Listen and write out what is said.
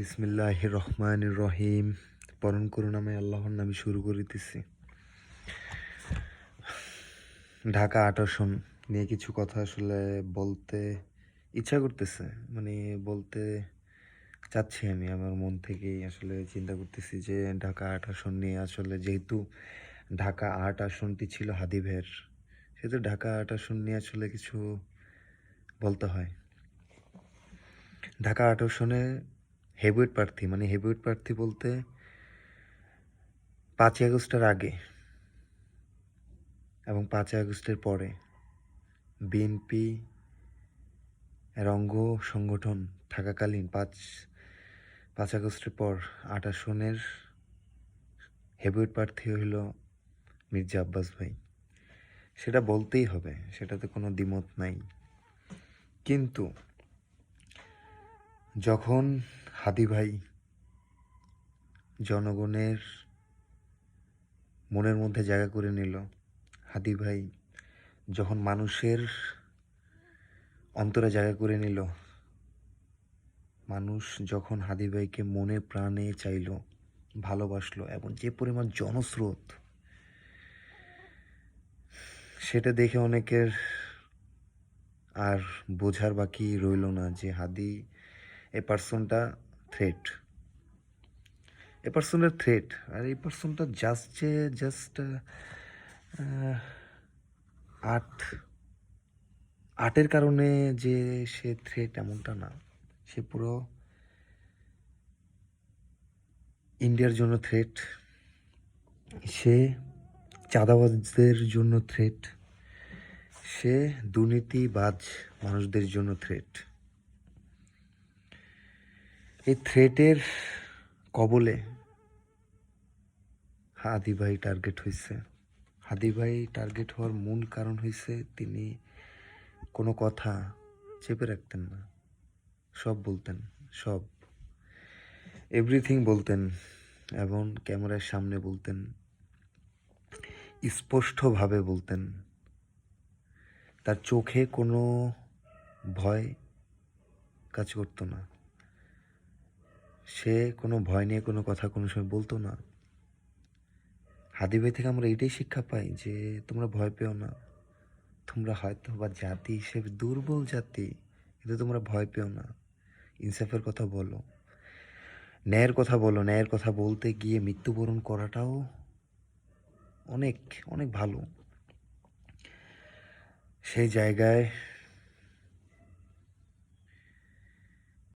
বিসমিল্লাহির রহমানির রহিম। পরম করুণাময় আল্লাহর নামে শুরু করিতেছি। ঢাকা ৮ আসন নিয়ে কিছু কথা আসলে বলতে ইচ্ছা করতেছে। মানে বলতে চাচ্ছি আমি আমার মন থেকেই আসলে চিন্তা করতেছি যে ঢাকা ৮ আসন নিয়ে আসলে যেহেতু ঢাকা ৮ আসনটি ছিল হাদি ভাইয়ের, সেহেতু ঢাকা ৮ আসন নিয়ে আসলে কিছু বলতে হয়। ঢাকা ৮ আসনে হেভিওয়েট প্রার্থী, মানে হেভিওয়েট প্রার্থী বলতে ৫ই আগস্টের আগে এবং ৫ই আগস্টের পরে বিএনপি এর অঙ্গ সংগঠন থাকাকালীন ৫ আগস্টের পর ৮ আসনের হেভিওয়েট প্রার্থী হইল মির্জা আব্বাস ভাই। সেটা বলতেই হবে, সেটাতে কোনো দ্বিমত নাই। কিন্তু যখন হাদি ভাই জনগণের মনের মধ্যে জায়গা করে নিল, হাদি ভাই যখন মানুষের অন্তরে জায়গা করে নিল, মানুষ যখন হাদি ভাইকে মনে প্রাণে চাইলো, ভালোবাসলো এবং যে পরিমাণ জনস্রোত, সেটা দেখে অনেকের আর বোঝার বাকি রইল না যে হাদি এই পার্সনটা থ্রেট, এই পার্সনের থ্রেট। আর এই পার্সনটা জাস্ট আর্ট আর্টের কারণে যে সে থ্রেট এমনটা না, সে পুরো ইন্ডিয়ার জন্য থ্রেট, সে চাঁদাবাজদের জন্য থ্রেট, সে দুর্নীতিবাজ মানুষদের জন্য থ্রেট। এই থ্রেটের কবলে হাদি ভাই টার্গেট হয়েছে। হাদি ভাই টার্গেট হওয়ার মূল কারণ হয়েছে তিনি কোনো কথা চেপে রাখতেন না, সব বলতেন, সব এভরিথিং বলতেন এবং ক্যামেরার সামনে বলতেন, স্পষ্টভাবে বলতেন। তার চোখে কোনো ভয় কাজ করতো না, সে কোনো ভয় নিয়ে কোনো কথা কোনো সময় বলতো না। হাদি ভাই থেকে আমরা এটাই শিক্ষা পাই যে তোমরা ভয় পেও না, তোমরা হয়তো বা জাতি হিসেবে দুর্বল জাতি, কিন্তু তোমরা ভয় পেও না। ইনসাফের কথা বলো, ন্যায়ের কথা বলো। ন্যায়ের কথা বলতে গিয়ে মৃত্যুবরণ করাটাও অনেক অনেক ভালো। সেই জায়গায়